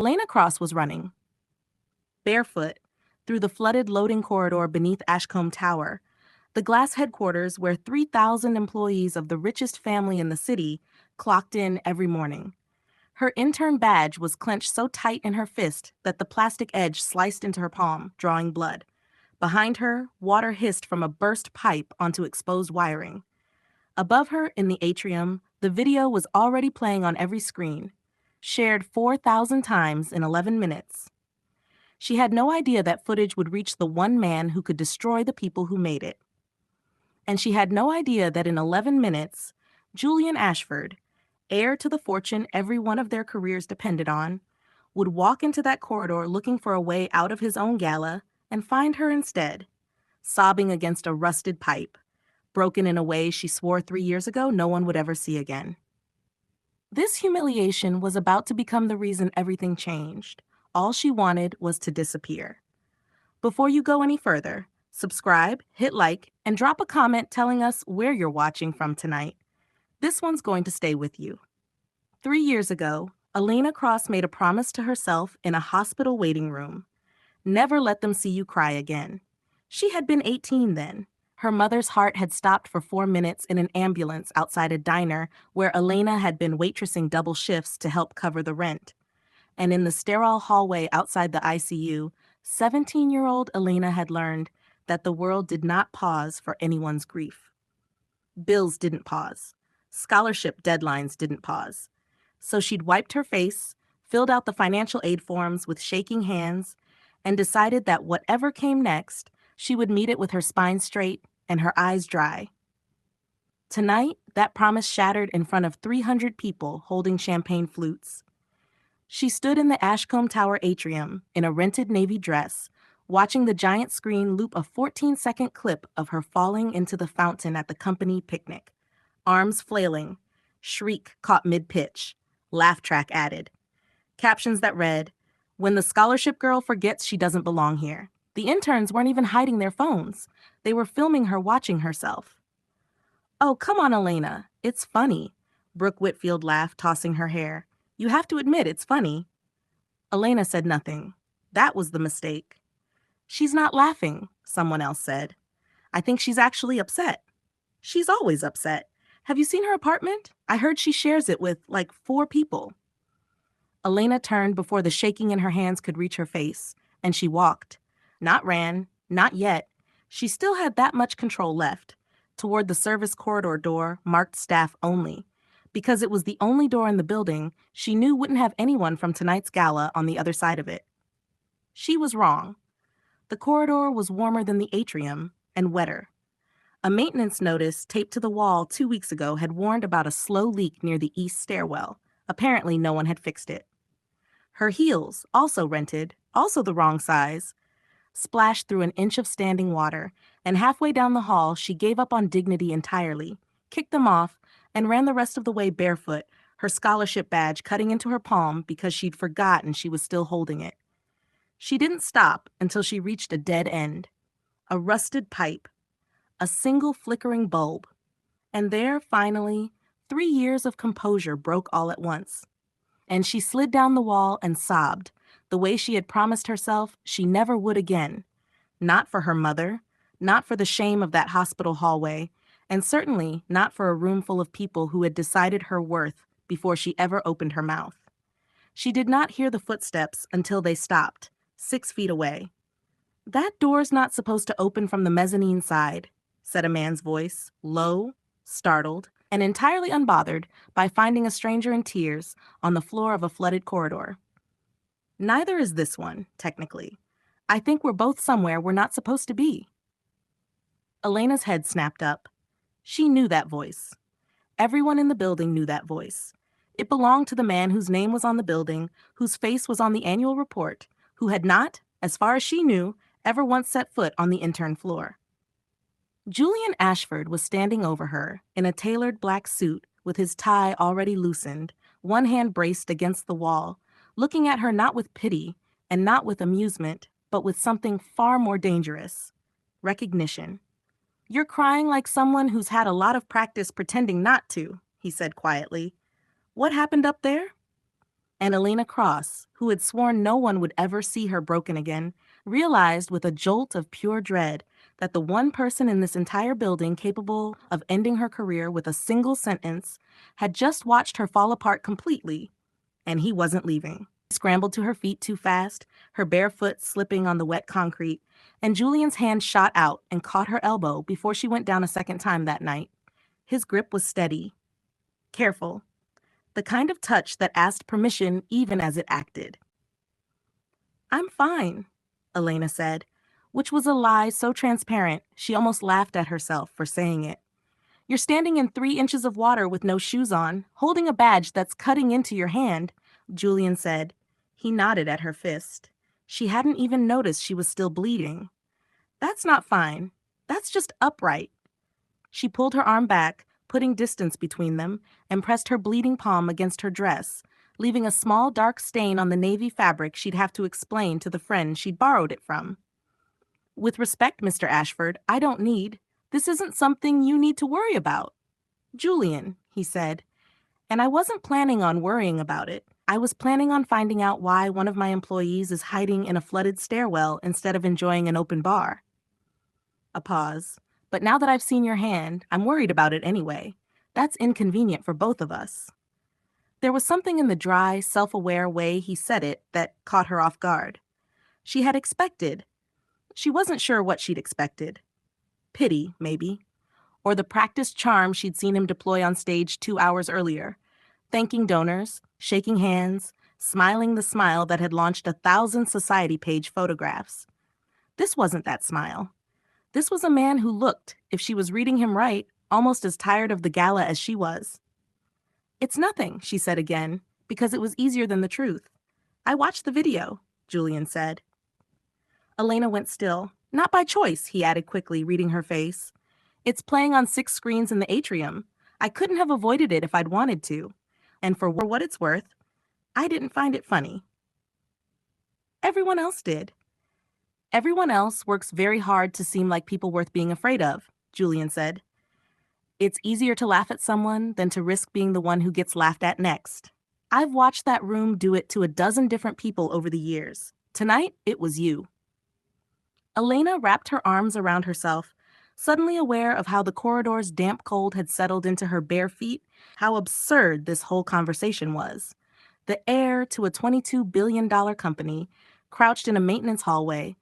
Elena Cross was running, barefoot, through the flooded loading corridor beneath Ashcombe Tower, the glass headquarters where 3,000 employees of the richest family in the city clocked in every morning. Her intern badge was clenched so tight in her fist that the plastic edge sliced into her palm, drawing blood. Behind her, water hissed from a burst pipe onto exposed wiring. Above her, in the atrium, the video was already playing on every screen, shared 4,000 times in 11 minutes. She had no idea that footage would reach the one man who could destroy the people who made it. And she had no idea that in 11 minutes, Julian Ashford, heir to the fortune every one of their careers depended on, would walk into that corridor looking for a way out of his own gala and find her instead, sobbing against a rusted pipe, broken in a way she swore 3 years ago no one would ever see again. This humiliation was about to become the reason everything changed. All she wanted was to disappear. Before you go any further, subscribe, hit like, and drop a comment telling us where you're watching from tonight. This one's going to stay with you. 3 years ago, Elena Cross made a promise to herself in a hospital waiting room. Never let them see you cry again. She had been 18 then. Her mother's heart had stopped for 4 minutes in an ambulance outside a diner where Elena had been waitressing double shifts to help cover the rent. And in the sterile hallway outside the ICU, 17-year-old Elena had learned that the world did not pause for anyone's grief. Bills didn't pause. Scholarship deadlines didn't pause. So she'd wiped her face, filled out the financial aid forms with shaking hands, and decided that whatever came next, she would meet it with her spine straight and her eyes dry. Tonight, that promise shattered in front of 300 people holding champagne flutes. She stood in the Ashcombe Tower atrium in a rented navy dress, watching the giant screen loop a 14-second clip of her falling into the fountain at the company picnic. Arms flailing, shriek caught mid-pitch, laugh track added. Captions that read, "When the scholarship girl forgets she doesn't belong here." The interns weren't even hiding their phones. They were filming her watching herself. "Oh, come on, Elena. It's funny," Brooke Whitfield laughed, tossing her hair. "You have to admit it's funny." Elena said nothing. That was the mistake. "She's not laughing," someone else said. "I think she's actually upset." "She's always upset. Have you seen her apartment? I heard she shares it with, like, 4 people." Elena turned before the shaking in her hands could reach her face, and she walked. Not ran, not yet. She still had that much control left, toward the service corridor door marked staff only, because it was the only door in the building she knew wouldn't have anyone from tonight's gala on the other side of it. She was wrong. The corridor was warmer than the atrium and wetter. A maintenance notice taped to the wall 2 weeks ago had warned about a slow leak near the east stairwell. Apparently, no one had fixed it. Her heels, also rented, also the wrong size, splashed through an inch of standing water, and halfway down the hall, she gave up on dignity entirely, kicked them off, and ran the rest of the way barefoot, her scholarship badge cutting into her palm because she'd forgotten she was still holding it. She didn't stop until she reached a dead end, a rusted pipe, a single flickering bulb. And there, finally, 3 years of composure broke all at once. And she slid down the wall and sobbed, the way she had promised herself she never would again. Not for her mother, not for the shame of that hospital hallway, and certainly not for a room full of people who had decided her worth before she ever opened her mouth. She did not hear the footsteps until they stopped, 6 feet away. "That door's not supposed to open from the mezzanine side," said a man's voice, low, startled, and entirely unbothered by finding a stranger in tears on the floor of a flooded corridor. "Neither is this one, technically. I think we're both somewhere we're not supposed to be." Elena's head snapped up. She knew that voice. Everyone in the building knew that voice. It belonged to the man whose name was on the building, whose face was on the annual report, who had not, as far as she knew, ever once set foot on the intern floor. Julian Ashford was standing over her in a tailored black suit with his tie already loosened, one hand braced against the wall, looking at her not with pity and not with amusement, but with something far more dangerous: recognition. "You're crying like someone who's had a lot of practice pretending not to," he said quietly. "What happened up there?" And Elena Cross, who had sworn no one would ever see her broken again, realized with a jolt of pure dread that the one person in this entire building capable of ending her career with a single sentence had just watched her fall apart completely, and he wasn't leaving. She scrambled to her feet too fast, her bare foot slipping on the wet concrete, and Julian's hand shot out and caught her elbow before she went down a second time that night. His grip was steady, careful, the kind of touch that asked permission even as it acted. "I'm fine," Elena said, which was a lie so transparent she almost laughed at herself for saying it. "You're standing in 3 inches of water with no shoes on, holding a badge that's cutting into your hand," Julian said. He nodded at her fist. She hadn't even noticed she was still bleeding. "That's not fine. That's just upright." She pulled her arm back, putting distance between them, and pressed her bleeding palm against her dress, leaving a small dark stain on the navy fabric she'd have to explain to the friend she'd borrowed it from. "With respect, Mr. Ashford, I don't need. This isn't something you need to worry about." "Julian," he said, "and I wasn't planning on worrying about it. I was planning on finding out why one of my employees is hiding in a flooded stairwell instead of enjoying an open bar." A pause. "But now that I've seen your hand, I'm worried about it anyway. That's inconvenient for both of us." There was something in the dry, self-aware way he said it that caught her off guard. She had expected. She wasn't sure what she'd expected. Pity, maybe. Or the practiced charm she'd seen him deploy on stage 2 hours earlier, thanking donors, shaking hands, smiling the smile that had launched 1,000 society page photographs. This wasn't that smile. This was a man who looked, if she was reading him right, almost as tired of the gala as she was. "It's nothing," she said again, because it was easier than the truth. "I watched the video," Julian said. Elena went still. "Not by choice," he added quickly, reading her face. "It's playing on 6 screens in the atrium. I couldn't have avoided it if I'd wanted to. And for what it's worth, I didn't find it funny." Everyone else did. "Everyone else works very hard to seem like people worth being afraid of," Julian said. "It's easier to laugh at someone than to risk being the one who gets laughed at next. I've watched that room do it to a dozen different people over the years. Tonight, it was you." Elena wrapped her arms around herself, suddenly aware of how the corridor's damp cold had settled into her bare feet, how absurd this whole conversation was. The heir to a $22 billion company, crouched in a maintenance hallway,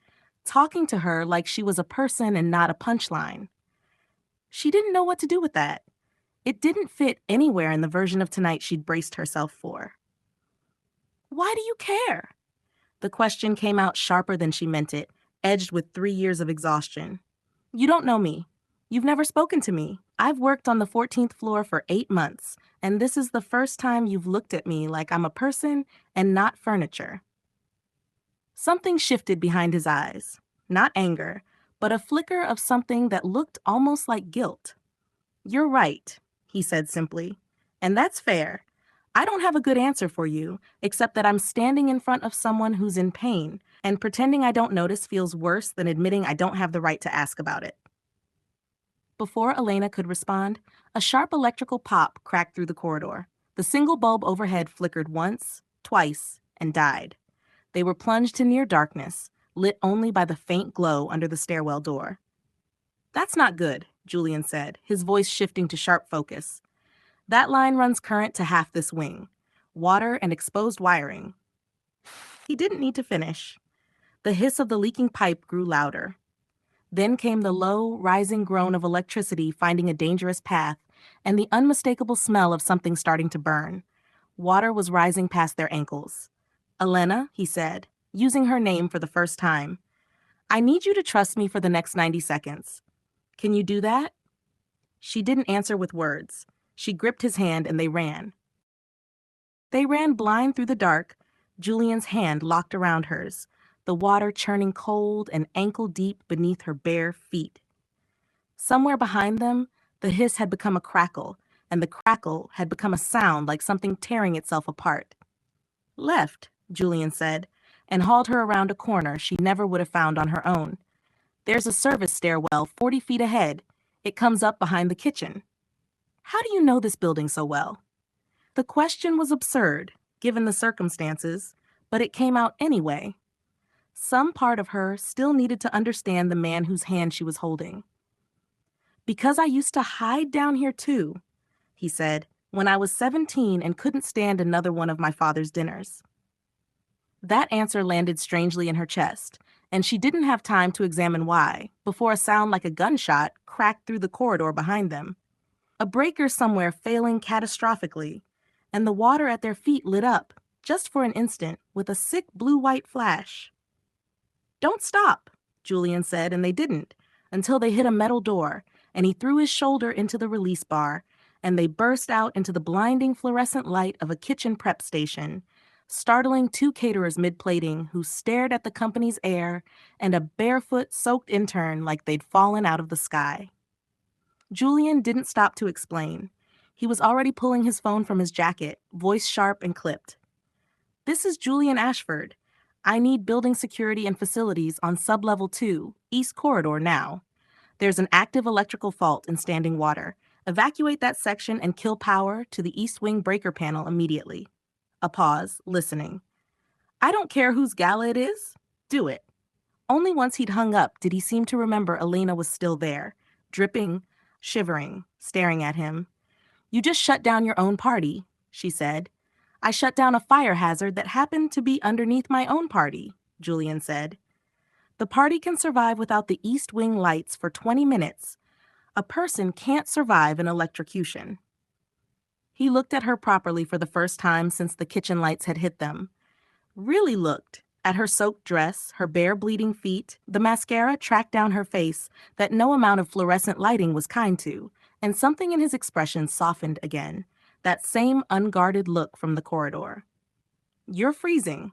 talking to her like she was a person and not a punchline. She didn't know what to do with that. It didn't fit anywhere in the version of tonight she'd braced herself for. "Why do you care?" The question came out sharper than she meant it, edged with 3 years of exhaustion. "You don't know me. You've never spoken to me. I've worked on the 14th floor for 8 months, and this is the first time you've looked at me like I'm a person and not furniture." Something shifted behind his eyes. Not anger, but a flicker of something that looked almost like guilt. "You're right," he said simply. "And that's fair. I don't have a good answer for you, except that I'm standing in front of someone who's in pain, and pretending I don't notice feels worse than admitting I don't have the right to ask about it." Before Elena could respond, a sharp electrical pop cracked through the corridor. The single bulb overhead flickered once, twice, and died. They were plunged to near darkness, lit only by the faint glow under the stairwell door. "That's not good," Julian said, his voice shifting to sharp focus. "That line runs current to half this wing. Water and exposed wiring." He didn't need to finish. The hiss of the leaking pipe grew louder. Then came the low, rising groan of electricity finding a dangerous path, and the unmistakable smell of something starting to burn. Water was rising past their ankles. "Elena," he said, using her name for the first time, "I need you to trust me for the next 90 seconds. Can you do that?" She didn't answer with words. She gripped his hand and they ran. They ran blind through the dark, Julian's hand locked around hers, the water churning cold and ankle-deep beneath her bare feet. Somewhere behind them, the hiss had become a crackle, and the crackle had become a sound like something tearing itself apart. "Left," Julian said, and hauled her around a corner she never would have found on her own. "There's a service stairwell 40 feet ahead. It comes up behind the kitchen." "How do you know this building so well?" The question was absurd. given the circumstances, but it came out anyway. Some part of her still needed to understand the man whose hand she was holding. "Because I used to hide down here too," he said, "when I was 17 and couldn't stand another one of my father's dinners." That answer landed strangely in her chest, and she didn't have time to examine why before a sound like a gunshot cracked through the corridor behind them. A breaker somewhere failing catastrophically, and the water at their feet lit up, just for an instant, with a sick blue-white flash. "Don't stop," Julian said, and they didn't, until they hit a metal door, and he threw his shoulder into the release bar, and they burst out into the blinding fluorescent light of a kitchen prep station, startling two caterers mid-plating who stared at the company's heir and a barefoot, soaked intern like they'd fallen out of the sky. Julian didn't stop to explain. He was already pulling his phone from his jacket, voice sharp and clipped. "This is Julian Ashford. I need building security and facilities on sublevel 2, East Corridor now. There's an active electrical fault in standing water. Evacuate that section and kill power to the East Wing breaker panel immediately." A pause, listening. "I don't care whose gala it is. Do it." Only once he'd hung up did he seem to remember Elena was still there, dripping, shivering, staring at him. "You just shut down your own party," she said. "I shut down a fire hazard that happened to be underneath my own party," Julian said. "The party can survive without the East Wing lights for 20 minutes. A person can't survive an electrocution." He looked at her properly for the first time since the kitchen lights had hit them. Really looked at her soaked dress, her bare bleeding feet, the mascara tracked down her face that no amount of fluorescent lighting was kind to, and something in his expression softened again, that same unguarded look from the corridor. "You're freezing."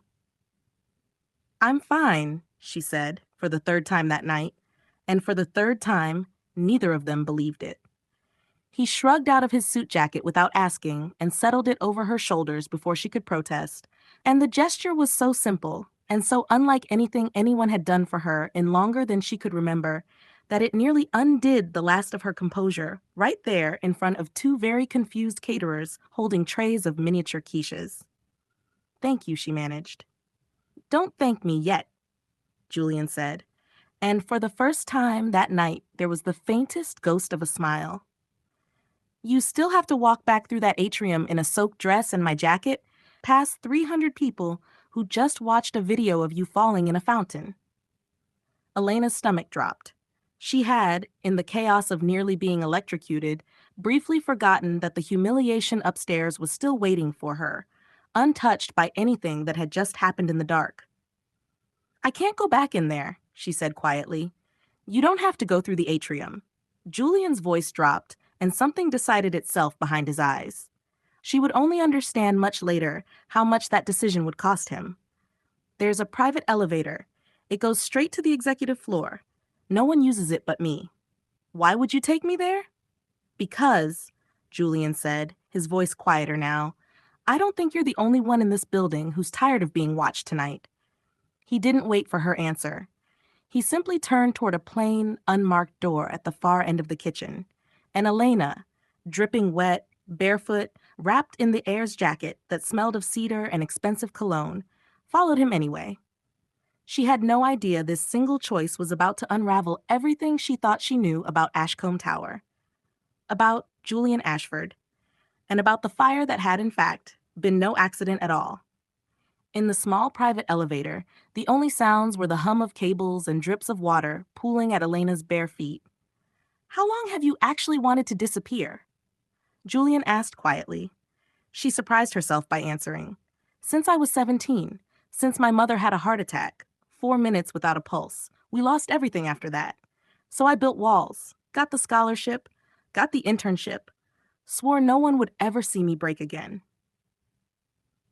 "I'm fine," she said, for the third time that night, and for the third time, neither of them believed it. He shrugged out of his suit jacket without asking and settled it over her shoulders before she could protest, and the gesture was so simple and so unlike anything anyone had done for her in longer than she could remember that it nearly undid the last of her composure right there in front of two very confused caterers holding trays of miniature quiches. "Thank you," she managed. "Don't thank me yet," Julian said, and for the first time that night there was the faintest ghost of a smile. "You still have to walk back through that atrium in a soaked dress and my jacket, past 300 people who just watched a video of you falling in a fountain." Elena's stomach dropped. She had, in the chaos of nearly being electrocuted, briefly forgotten that the humiliation upstairs was still waiting for her, untouched by anything that had just happened in the dark. "I can't go back in there," she said quietly. "You don't have to go through the atrium." Julian's voice dropped, and something decided itself behind his eyes. She would only understand much later how much that decision would cost him. "There's a private elevator. It goes straight to the executive floor. No one uses it but me." "Why would you take me there?" "Because," Julian said, his voice quieter now, "I don't think you're the only one in this building who's tired of being watched tonight." He didn't wait for her answer. He simply turned toward a plain, unmarked door at the far end of the kitchen, and Elena, dripping wet, barefoot, wrapped in the heir's jacket that smelled of cedar and expensive cologne, followed him anyway. She had no idea this single choice was about to unravel everything she thought she knew about Ashcombe Tower, about Julian Ashford, and about the fire that had, in fact, been no accident at all. In the small private elevator, the only sounds were the hum of cables and drips of water pooling at Elena's bare feet. "How long have you actually wanted to disappear?" Julian asked quietly. She surprised herself by answering, "Since I was 17, since my mother had a heart attack, 4 minutes without a pulse. We lost everything after that. So I built walls, got the scholarship, got the internship, swore no one would ever see me break again."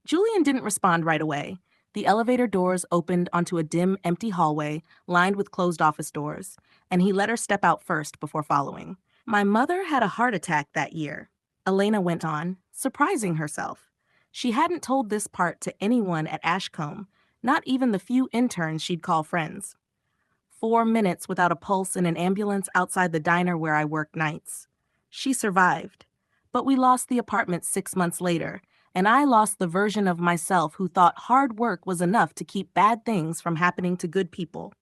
Julian didn't respond right away. The elevator doors opened onto a dim, empty hallway lined with closed office doors, and he let her step out first before following. "My mother had a heart attack that year," Elena went on, surprising herself. She hadn't told this part to anyone at Ashcombe, not even the few interns she'd call friends. 4 minutes without a pulse in an ambulance outside the diner where I worked nights. She survived. But we lost the apartment 6 months later, and I lost the version of myself who thought hard work was enough to keep bad things from happening to good people.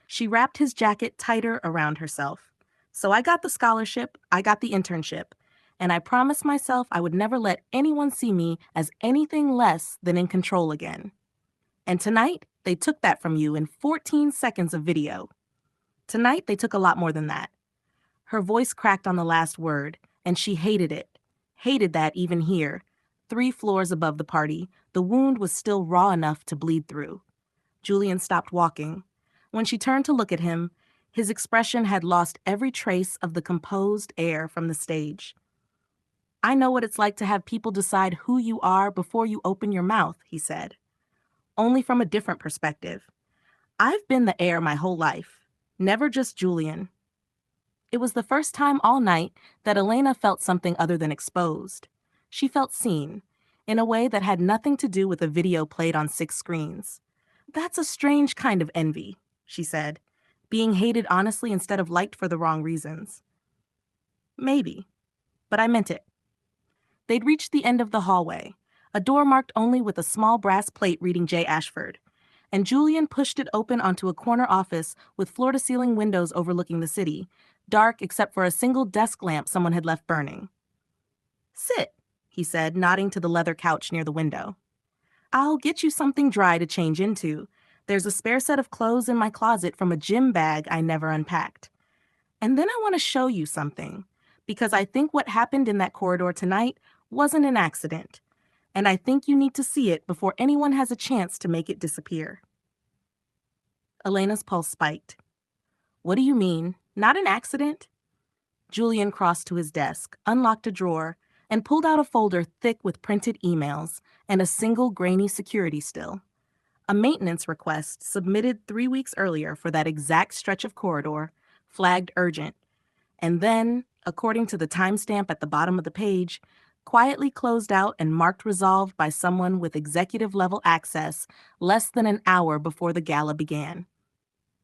She wrapped his jacket tighter around herself. So I got the scholarship, I got the internship, and I promised myself I would never let anyone see me as anything less than in control again. And tonight, they took that from you in 14 seconds of video. Tonight, they took a lot more than that. Her voice cracked on the last word, and she hated it. Hated that even here, 3 floors above the party, the wound was still raw enough to bleed through. Julian stopped walking. When she turned to look at him, his expression had lost every trace of the composed air from the stage. I know what it's like to have people decide who you are before you open your mouth, he said. Only from a different perspective. I've been the heir my whole life, never just Julian. It was the first time all night that Elena felt something other than exposed. She felt seen, in a way that had nothing to do with a video played on 6 screens. That's a strange kind of envy, she said, being hated honestly instead of liked for the wrong reasons. Maybe, but I meant it. They'd reached the end of the hallway, a door marked only with a small brass plate reading J. Ashford, and Julian pushed it open onto a corner office with floor-to-ceiling windows overlooking the city, dark except for a single desk lamp someone had left burning. Sit, he said, nodding to the leather couch near the window. I'll get you something dry to change into. There's a spare set of clothes in my closet from a gym bag I never unpacked. And then I want to show you something, because I think what happened in that corridor tonight wasn't an accident, and I think you need to see it before anyone has a chance to make it disappear. Elena's pulse spiked. What do you mean? Not an accident? Julian crossed to his desk, unlocked a drawer, and pulled out a folder thick with printed emails and a single grainy security still. A maintenance request submitted 3 weeks earlier for that exact stretch of corridor, flagged urgent, and then, according to the timestamp at the bottom of the page, quietly closed out and marked resolved by someone with executive-level access less than an hour before the gala began.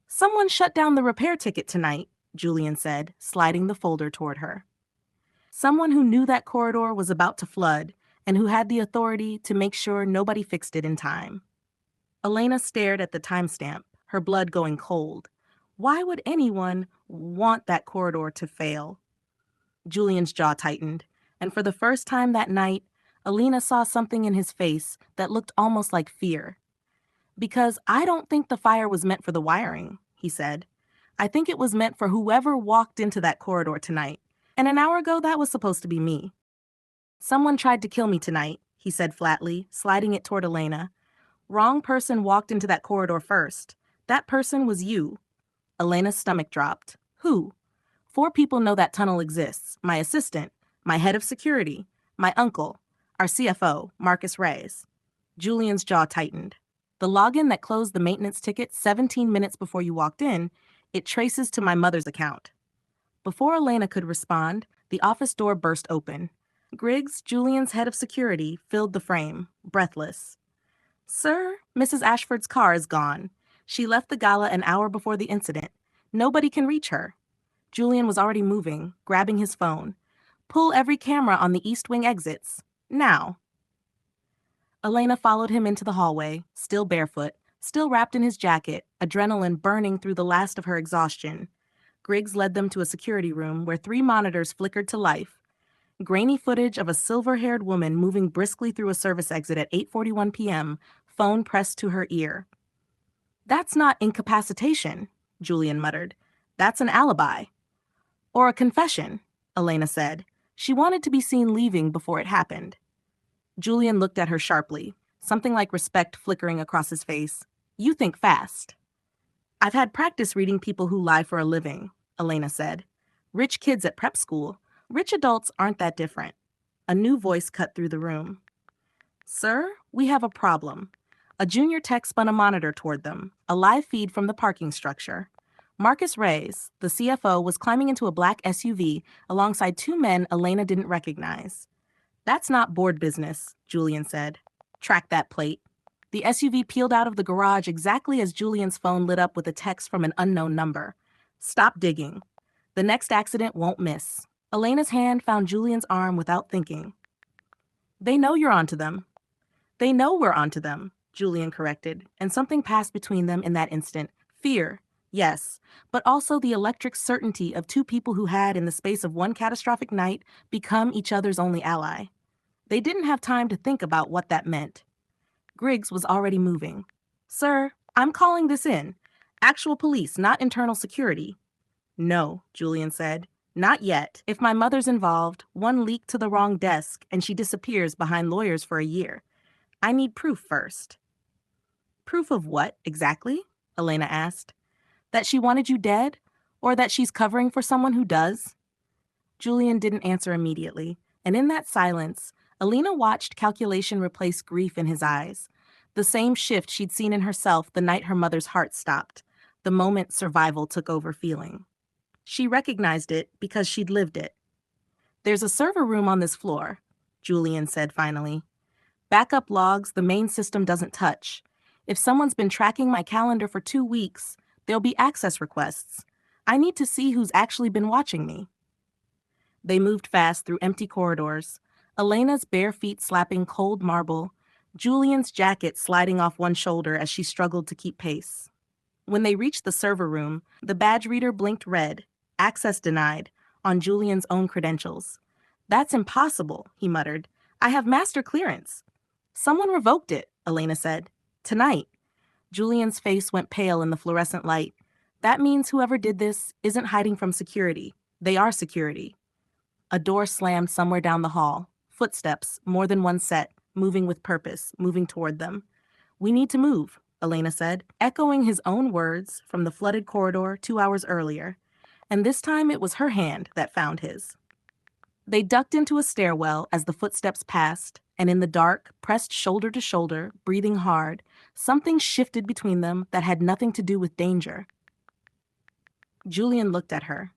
Someone shut down the repair ticket tonight, Julian said, sliding the folder toward her. Someone who knew that corridor was about to flood and who had the authority to make sure nobody fixed it in time. Elena stared at the timestamp, her blood going cold. Why would anyone want that corridor to fail? Julian's jaw tightened, and for the first time that night, Elena saw something in his face that looked almost like fear. Because I don't think the fire was meant for the wiring, he said. I think it was meant for whoever walked into that corridor tonight. And an hour ago, that was supposed to be me. Someone tried to kill me tonight, he said flatly, sliding it toward Elena. Wrong person walked into that corridor first. That person was you. Elena's stomach dropped. Who? 4 people know that tunnel exists. My assistant, my head of security, my uncle, our CFO, Marcus Reyes. Julian's jaw tightened. The login that closed the maintenance ticket 17 minutes before you walked in, it traces to my mother's account. Before Elena could respond, the office door burst open. Griggs, Julian's head of security, filled the frame, breathless. Sir, Mrs. Ashford's car is gone. She left the gala an hour before the incident. Nobody can reach her. Julian was already moving, grabbing his phone. Pull every camera on the East Wing exits. Now. Elena followed him into the hallway, still barefoot, still wrapped in his jacket, adrenaline burning through the last of her exhaustion. Griggs led them to a security room where 3 monitors flickered to life. Grainy footage of a silver-haired woman moving briskly through a service exit at 8:41 p.m., phone pressed to her ear. That's not incapacitation, Julian muttered. That's an alibi. Or a confession, Elena said. She wanted to be seen leaving before it happened. Julian looked at her sharply, something like respect flickering across his face. You think fast. I've had practice reading people who lie for a living, Elena said. Rich kids at prep school. Rich adults aren't that different. A new voice cut through the room. Sir, we have a problem. A junior tech spun a monitor toward them, a live feed from the parking structure. Marcus Reyes, the CFO, was climbing into a black SUV alongside 2 men Elena didn't recognize. That's not board business, Julian said. Track that plate. The SUV peeled out of the garage exactly as Julian's phone lit up with a text from an unknown number. Stop digging. The next accident won't miss. Elena's hand found Julian's arm without thinking. They know you're onto them. They know we're onto them, Julian corrected, and something passed between them in that instant. Fear, yes, but also the electric certainty of two people who had, in the space of one catastrophic night, become each other's only ally. They didn't have time to think about what that meant. Griggs was already moving. Sir, I'm calling this in. Actual police, not internal security. No, Julian said. Not yet. If my mother's involved, one leak to the wrong desk, and she disappears behind lawyers for a year. I need proof first. Proof of what, exactly? Elena asked. That she wanted you dead? Or that she's covering for someone who does? Julian didn't answer immediately, and in that silence, Elena watched calculation replace grief in his eyes. The same shift she'd seen in herself the night her mother's heart stopped, the moment survival took over feeling. She recognized it because she'd lived it. There's a server room on this floor, Julian said finally. Backup logs the main system doesn't touch. If someone's been tracking my calendar for 2 weeks, there'll be access requests. I need to see who's actually been watching me. They moved fast through empty corridors, Elena's bare feet slapping cold marble, Julian's jacket sliding off one shoulder as she struggled to keep pace. When they reached the server room, the badge reader blinked red, access denied, on Julian's own credentials. That's impossible, he muttered. I have master clearance. Someone revoked it, Elena said. Tonight. Julian's face went pale in the fluorescent light. That means whoever did this isn't hiding from security. They are security. A door slammed somewhere down the hall. Footsteps, more than one set, moving with purpose, moving toward them. We need to move, Elena said, echoing his own words from the flooded corridor 2 hours earlier. And this time it was her hand that found his. They ducked into a stairwell as the footsteps passed, and in the dark, pressed shoulder to shoulder, breathing hard, something shifted between them that had nothing to do with danger. Julian looked at her.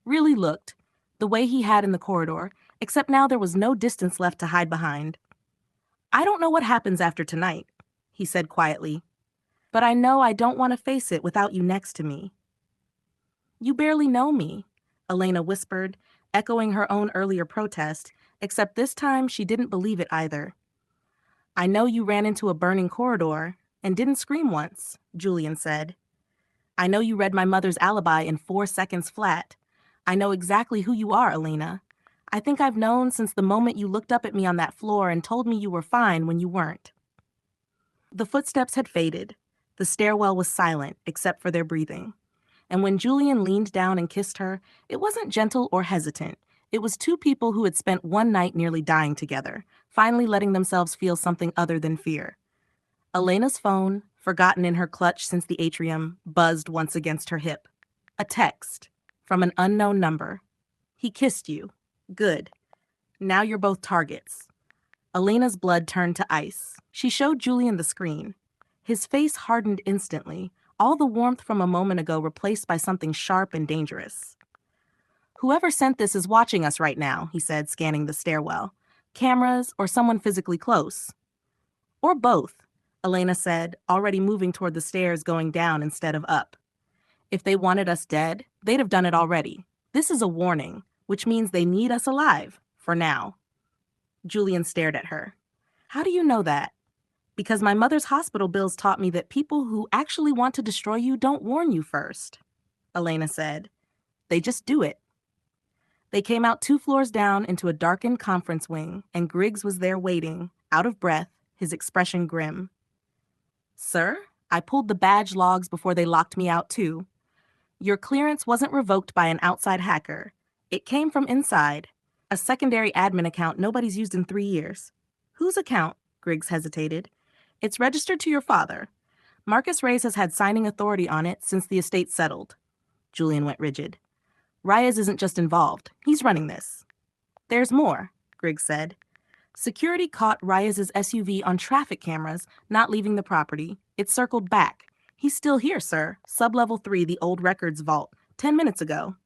Really looked, the way he had in the corridor, except now there was no distance left to hide behind. I don't know what happens after tonight, he said quietly, but I know I don't want to face it without you next to me. You barely know me, Elena whispered, echoing her own earlier protest, except this time she didn't believe it either. I know you ran into a burning corridor and didn't scream once, Julian said. I know you read my mother's alibi in 4 seconds flat. I know exactly who you are, Elena. I think I've known since the moment you looked up at me on that floor and told me you were fine when you weren't. The footsteps had faded. The stairwell was silent, except for their breathing. And when Julian leaned down and kissed her, it wasn't gentle or hesitant. It was two people who had spent one night nearly dying together, finally letting themselves feel something other than fear. Elena's phone, forgotten in her clutch since the atrium, buzzed once against her hip. A text from an unknown number. He kissed you. Good. Now you're both targets. Elena's blood turned to ice. She showed Julian the screen. His face hardened instantly, all the warmth from a moment ago replaced by something sharp and dangerous. Whoever sent this is watching us right now, he said, scanning the stairwell. Cameras or someone physically close. Or both, Elena said, already moving toward the stairs going down instead of up. If they wanted us dead, they'd have done it already. This is a warning, which means they need us alive, for now. Julian stared at her. How do you know that? Because my mother's hospital bills taught me that people who actually want to destroy you don't warn you first, Elena said. They just do it. They came out 2 floors down into a darkened conference wing, and Griggs was there waiting, out of breath, his expression grim. Sir, I pulled the badge logs before they locked me out too. Your clearance wasn't revoked by an outside hacker. It came from inside. A secondary admin account nobody's used in 3 years. Whose account? Griggs hesitated. It's registered to your father. Marcus Reyes has had signing authority on it since the estate settled. Julian went rigid. Reyes isn't just involved. He's running this. There's more, Griggs said. Security caught Reyes' SUV on traffic cameras, not leaving the property. It circled back. He's still here, sir. Sublevel 3, the old records vault. 10 minutes ago.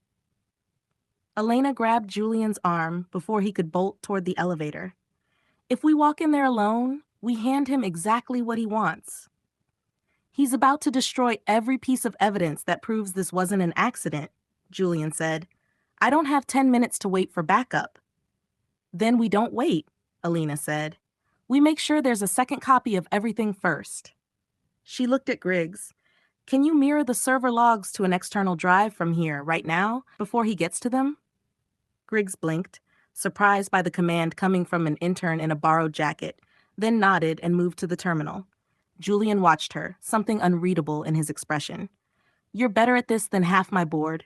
Elena grabbed Julian's arm before he could bolt toward the elevator. If we walk in there alone, we hand him exactly what he wants. He's about to destroy every piece of evidence that proves this wasn't an accident, Julian said. I don't have 10 minutes to wait for backup. Then we don't wait, Elena said. "We make sure there's a second copy of everything first." She looked at Griggs. "Can you mirror the server logs to an external drive from here, right now, before he gets to them?" Griggs blinked, surprised by the command coming from an intern in a borrowed jacket, then nodded and moved to the terminal. Julian watched her, something unreadable in his expression. "You're better at this than half my board."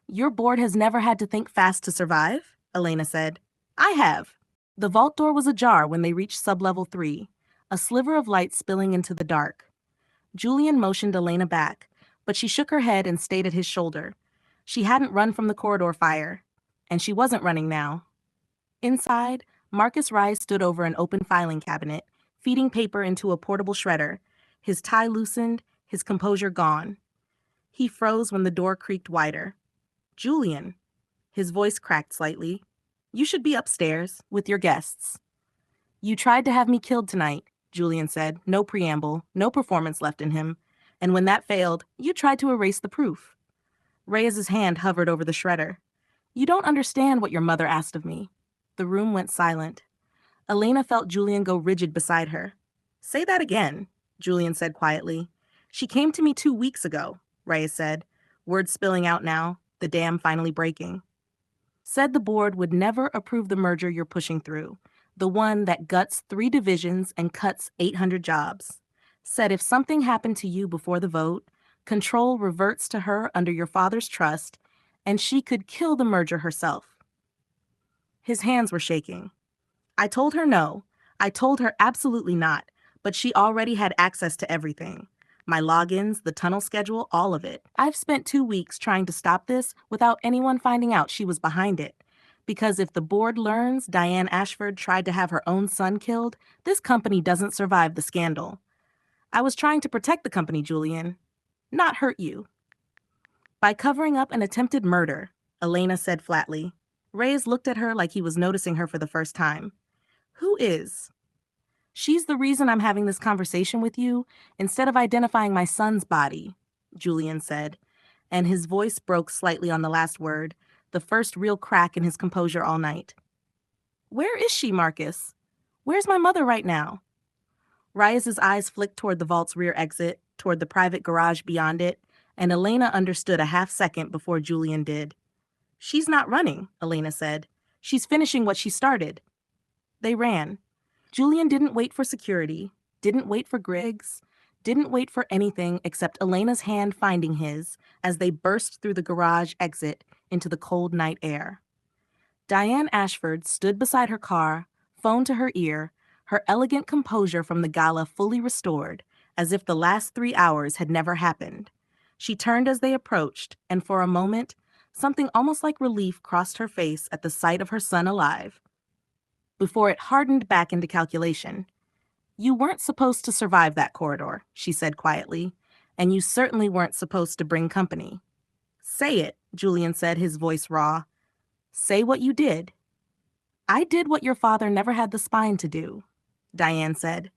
"Your board has never had to think fast to survive," Elena said. "I have." The vault door was ajar when they reached sublevel 3, a sliver of light spilling into the dark. Julian motioned Elena back, but she shook her head and stayed at his shoulder. She hadn't run from the corridor fire, and she wasn't running now. Inside, Marcus Rice stood over an open filing cabinet, feeding paper into a portable shredder, his tie loosened, his composure gone. He froze when the door creaked wider. "Julian," his voice cracked slightly, "you should be upstairs, with your guests." "You tried to have me killed tonight," Julian said, no preamble, no performance left in him. "And when that failed, you tried to erase the proof." Reyes's hand hovered over the shredder. "You don't understand what your mother asked of me." The room went silent. Elena felt Julian go rigid beside her. "Say that again," Julian said quietly. "She came to me 2 weeks ago," Reyes said, words spilling out now, the dam finally breaking. "Said the board would never approve the merger you're pushing through, the one that guts 3 divisions and cuts 800 jobs. Said if something happened to you before the vote, control reverts to her under your father's trust, and she could kill the merger herself." His hands were shaking. "I told her no. I told her absolutely not, but she already had access to everything. My logins, the tunnel schedule, all of it. I've spent 2 weeks trying to stop this without anyone finding out she was behind it. Because if the board learns Diane Ashford tried to have her own son killed, this company doesn't survive the scandal. I was trying to protect the company, Julian, not hurt you." "By covering up an attempted murder," Elena said flatly. Reyes looked at her like he was noticing her for the first time. "Who is?" "She's the reason I'm having this conversation with you, instead of identifying my son's body," Julian said, and his voice broke slightly on the last word, the first real crack in his composure all night. "Where is she, Marcus? Where's my mother right now?" Reyes's eyes flicked toward the vault's rear exit, toward the private garage beyond it, and Elena understood a half second before Julian did. "She's not running," Elena said. "She's finishing what she started." They ran. Julian didn't wait for security, didn't wait for Griggs, didn't wait for anything except Elena's hand finding his as they burst through the garage exit into the cold night air. Diane Ashford stood beside her car, phone to her ear, her elegant composure from the gala fully restored, as if the last 3 hours had never happened. She turned as they approached, and for a moment, something almost like relief crossed her face at the sight of her son alive, before it hardened back into calculation. "You weren't supposed to survive that corridor," she said quietly, "and you certainly weren't supposed to bring company." "Say it," Julian said, his voice raw. "Say what you did." "I did what your father never had the spine to do," Diane said.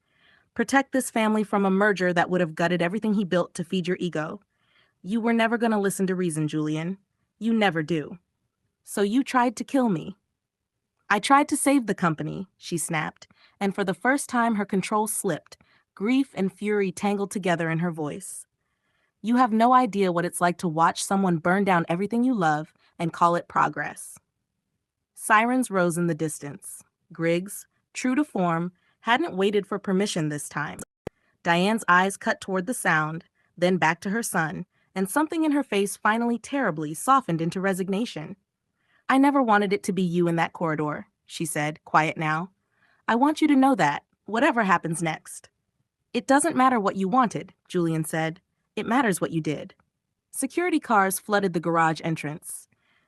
"Protect this family from a merger that would have gutted everything he built to feed your ego. You were never going to listen to reason, Julian. You never do. So you tried to kill me." "I tried to save the company," she snapped, and for the first time her control slipped, grief and fury tangled together in her voice. "You have no idea what it's like to watch someone burn down everything you love and call it progress." Sirens rose in the distance. Griggs, true to form, hadn't waited for permission this time. Diane's eyes cut toward the sound, then back to her son, and something in her face finally terribly softened into resignation. "I never wanted it to be you in that corridor," she said, quiet now. "I want you to know that, whatever happens next." "It doesn't matter what you wanted," Julian said. "It matters what you did." Security cars flooded the garage entrance.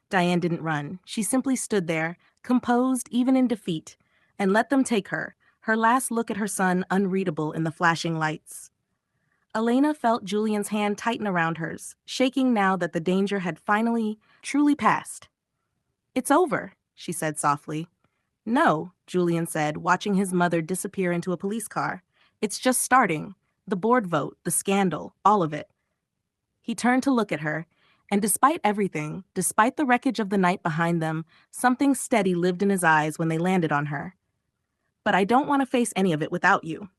Diane didn't run. She simply stood there, composed even in defeat, and let them take her, her last look at her son unreadable in the flashing lights. Elena felt Julian's hand tighten around hers, shaking now that the danger had finally, truly passed. "It's over," she said softly. "No," Julian said, watching his mother disappear into a police car. "It's just starting. The board vote, the scandal, all of it." He turned to look at her, and despite everything, despite the wreckage of the night behind them, something steady lived in his eyes when they landed on her. but I don't want to face any of it without you.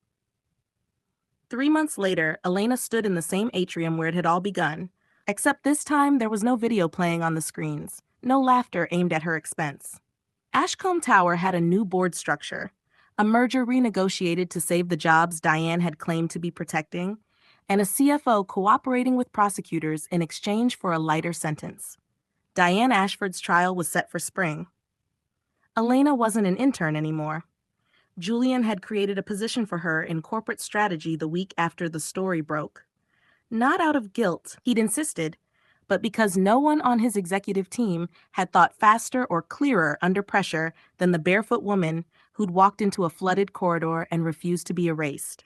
3 months later, Elena stood in the same atrium where it had all begun, except this time there was no video playing on the screens, no laughter aimed at her expense. Ashcombe Tower had a new board structure, a merger renegotiated to save the jobs Diane had claimed to be protecting, and a CFO cooperating with prosecutors in exchange for a lighter sentence. Diane Ashford's trial was set for spring. Elena wasn't an intern anymore. Julian had created a position for her in corporate strategy the week after the story broke. Not out of guilt, he'd insisted, but because no one on his executive team had thought faster or clearer under pressure than the barefoot woman who'd walked into a flooded corridor and refused to be erased.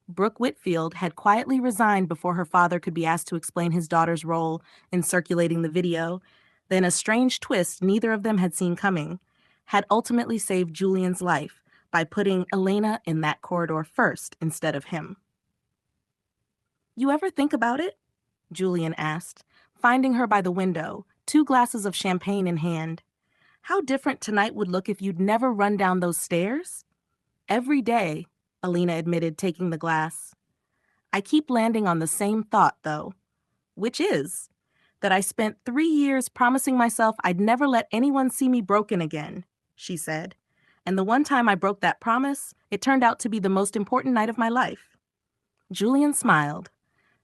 Brooke Whitfield had quietly resigned before her father could be asked to explain his daughter's role in circulating the video, then a strange twist neither of them had seen coming had ultimately saved Julian's life by putting Elena in that corridor first instead of him. "You ever think about it?" Julian asked, finding her by the window, 2 glasses of champagne in hand. "How different tonight would look if you'd never run down those stairs?" "Every day," Elena admitted, taking the glass. "I keep landing on the same thought, though, which is that I spent 3 years promising myself I'd never let anyone see me broken again," she said. "And the one time I broke that promise, it turned out to be the most important night of my life." Julian smiled.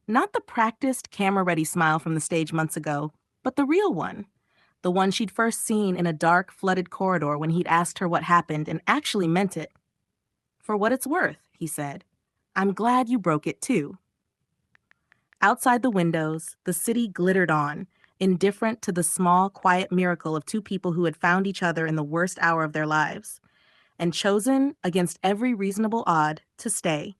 Not the practiced, camera-ready smile from the stage months ago, but the real one. The one she'd first seen in a dark, flooded corridor when he'd asked her what happened and actually meant it. "For what it's worth," he said. "I'm glad you broke it too." Outside the windows, the city glittered on, indifferent to the small, quiet miracle of 2 people who had found each other in the worst hour of their lives, and chosen, against every reasonable odd, to stay.